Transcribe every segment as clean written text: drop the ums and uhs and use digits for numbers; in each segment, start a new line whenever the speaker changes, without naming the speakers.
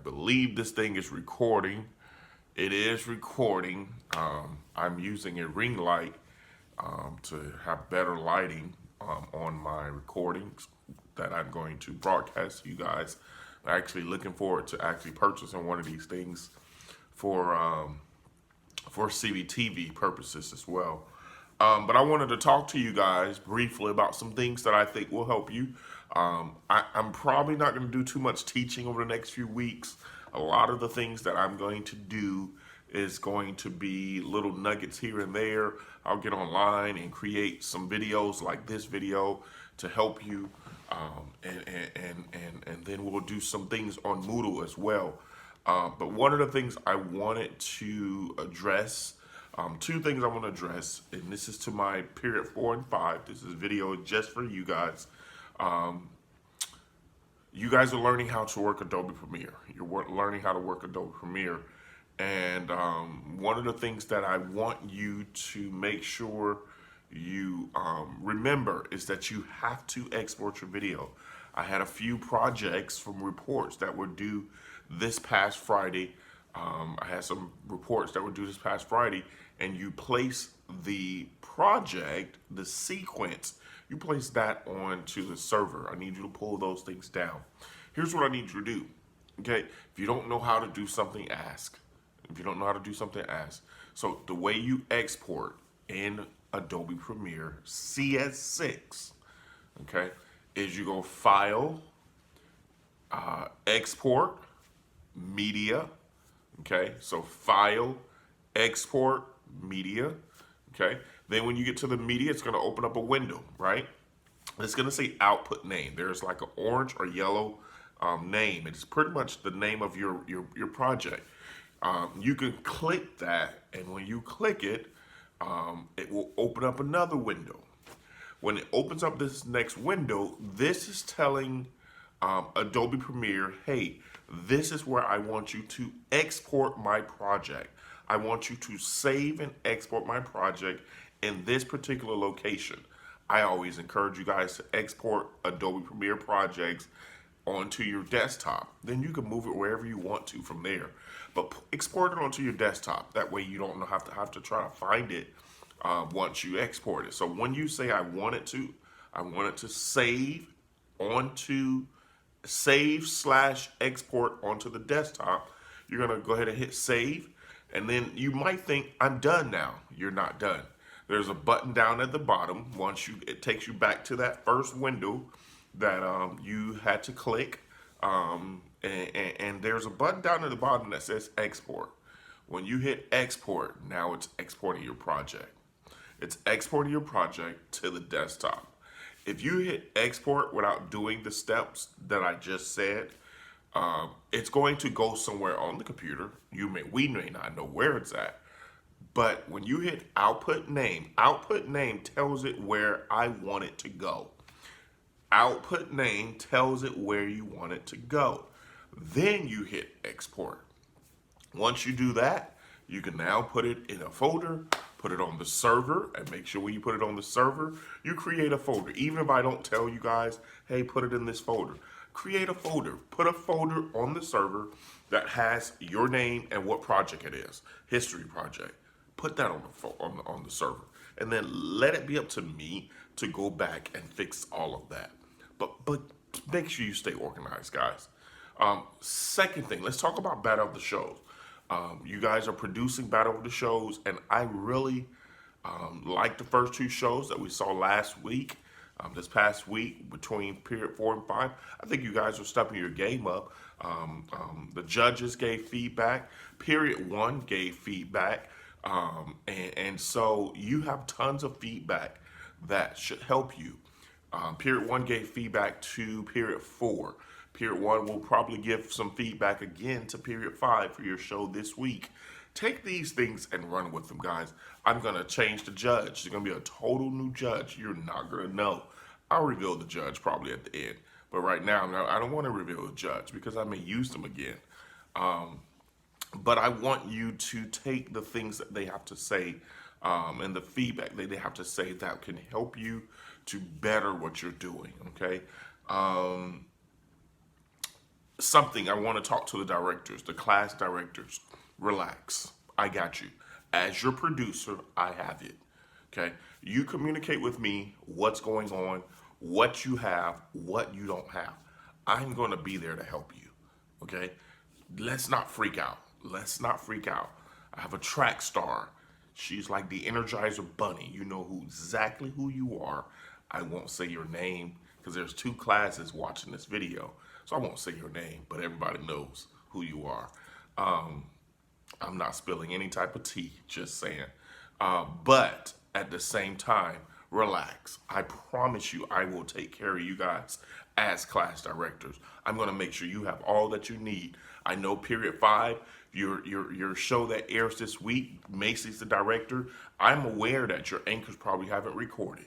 believe this thing is recording. It is recording. I'm using a ring light to have better lighting on my recordings that I'm going to broadcast to you guys. I'm actually looking forward to actually purchasing one of these things for CVTV purposes as well. But I wanted to talk to you guys briefly about some things that I think will help you. I'm probably not going to do too much teaching over the next few weeks. A lot of the things that I'm going to do is going to be little nuggets here and there. I'll get online and create some videos like this video to help you. And then we'll do some things on Moodle as well. But one of the things I wanted to address, two things I want to address, and this is to my period 4 and 5. This is video just for you guys. You guys are learning how to work Adobe Premiere. You're learning how to work Adobe Premiere. And one of the things that I want you to make sure you remember is that you have to export your video. I had a few projects from reports that were due this past Friday. I had some reports that were due this past Friday, and you place the project, the sequence, you place that onto the server. I need you to pull those things down. Here's what I need you to do. Okay, if you don't know how to do something, ask. If you don't know how to do something, ask. So the way you export in Adobe Premiere CS6, okay, is you go File, Export, Media, okay, so File, Export, Media, okay. Then when you get to the media, it's going to open up a window, right? It's going to say Output Name. There's like an orange or yellow name. It's pretty much the name of your project. You can click that, and when you click it, it will open up another window. When it opens up this next window, this is telling Adobe Premiere, hey, this is where I want you to export my project. I want you to save and export my project in this particular location. I always encourage you guys to export Adobe Premiere projects onto your desktop. Then you can move it wherever you want to from there. But export it onto your desktop. That way you don't have to try to find it once you export it. So when you say I want it to save/export onto the desktop, you're gonna go ahead and hit save, and then you might think I'm done now. You're not done. There's a button down at the bottom. It takes you back to that first window that you had to click, and there's a button down at the bottom that says export. When you hit export, now it's exporting your project. It's exporting your project to the desktop. If you hit export without doing the steps that I just said, it's going to go somewhere on the computer. We may not know where it's at, but when you hit output name tells it where I want it to go. Output name tells it where you want it to go. Then you hit export. Once you do that, you can now put it in a folder, put it on the server, and make sure when you put it on the server, you create a folder. Even if I don't tell you guys, hey, put it in this folder. Create a folder. Put a folder on the server that has your name and what project it is. History project. Put that on the server. And then let it be up to me to go back and fix all of that. But make sure you stay organized, guys. Second thing, let's talk about Battle of the Shows. You guys are producing Battle of the Shows, and I really like the first two shows that we saw last week, this past week between period 4 and 5. I think you guys are stepping your game up. The judges gave feedback. Period 1 gave feedback. And so you have tons of feedback that should help you. Period 1 gave feedback to period 4. Period 1 will probably give some feedback again to period 5 for your show this week. Take these things and run with them, guys. I'm going to change the judge. There's going to be a total new judge. You're not going to know. I'll reveal the judge probably at the end. But right now, I don't want to reveal the judge because I may use them again. But I want you to take the things that they have to say and the feedback that they have to say that can help you to better what you're doing, okay? something I want to talk to the directors, the class directors. Relax. I got you. As your producer, I have it. Okay? You communicate with me what's going on, what you have, what you don't have. I'm going to be there to help you. Okay? Let's not freak out. Let's not freak out. I have a track star. She's like the Energizer Bunny. You know exactly who you are. I won't say your name because there's two classes watching this video. So I won't say your name, but everybody knows who you are. I'm not spilling any type of tea, just saying. But at the same time, relax. I promise you, I will take care of you guys as class directors. I'm going to make sure you have all that you need. I know period 5, your show that airs this week, Macy's the director. I'm aware that your anchors probably haven't recorded.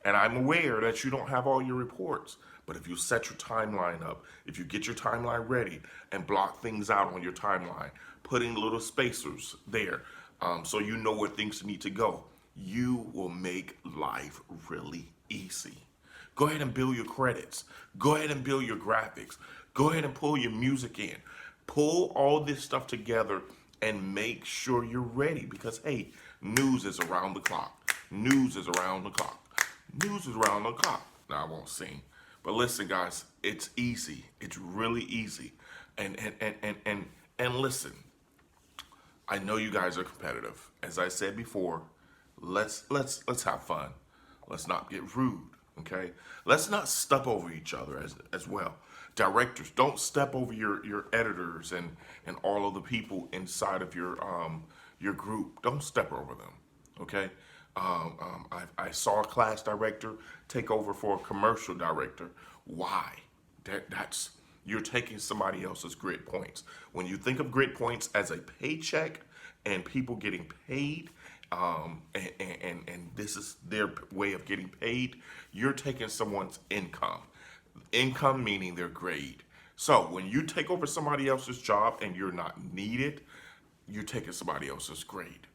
And I'm aware that you don't have all your reports. But if you set your timeline up, if you get your timeline ready and block things out on your timeline, putting little spacers there so you know where things need to go, you will make life really easy. Go ahead and build your credits. Go ahead and build your graphics. Go ahead and pull your music in. Pull all this stuff together and make sure you're ready because, hey, news is around the clock. News is around the clock. News is around the clock. Now, I won't sing. But listen, guys, it's easy. It's really easy. And listen, I know you guys are competitive. As I said before, let's have fun. Let's not get rude, okay? Let's not step over each other as well. Directors, don't step over your editors and all of the people inside of your group. Don't step over them, okay? I saw a class director take over for a commercial director. Why? That's you're taking somebody else's grid points. When you think of grid points as a paycheck and people getting paid, and this is their way of getting paid, you're taking someone's income. Income meaning their grade. So when you take over somebody else's job and you're not needed, you're taking somebody else's grade.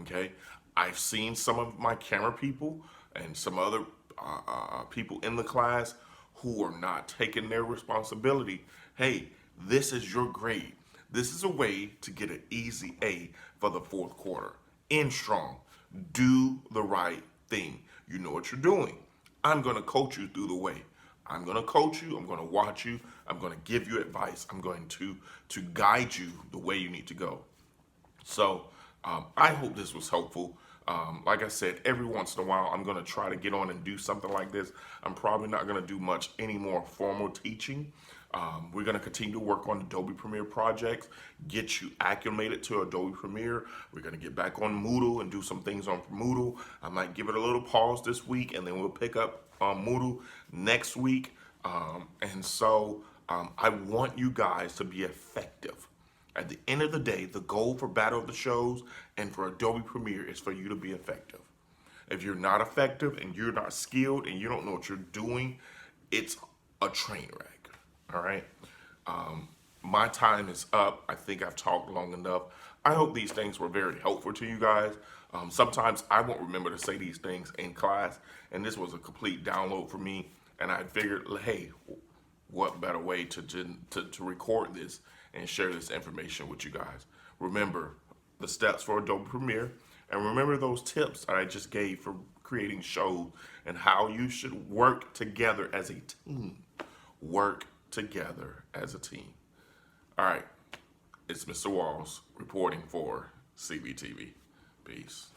Okay? I've seen some of my camera people and some other people in the class who are not taking their responsibility. Hey, this is your grade. This is a way to get an easy A for the fourth quarter. End strong. Do the right thing. You know what you're doing. I'm going to coach you through the way. I'm going to coach you. I'm going to watch you. I'm going to give you advice. I'm going to guide you the way you need to go. So I hope this was helpful. Like I said, every once in a while, I'm going to try to get on and do something like this. I'm probably not going to do much any more formal teaching. We're going to continue to work on Adobe Premiere projects, get you acclimated to Adobe Premiere. We're going to get back on Moodle and do some things on Moodle. I might give it a little pause this week, and then we'll pick up Moodle next week. I want you guys to be effective. At the end of the day, the goal for Battle of the Shows and for Adobe Premiere is for you to be effective. If you're not effective and you're not skilled and you don't know what you're doing, it's a train wreck. All right? My time is up. I think I've talked long enough. I hope these things were very helpful to you guys. Sometimes I won't remember to say these things in class, and this was a complete download for me. And I figured, hey, what better way to record this and share this information with you guys. Remember the steps for Adobe Premiere, and remember those tips that I just gave for creating shows and how you should work together as a team. Work together as a team. All right, it's Mr. Walls reporting for CVTV. Peace.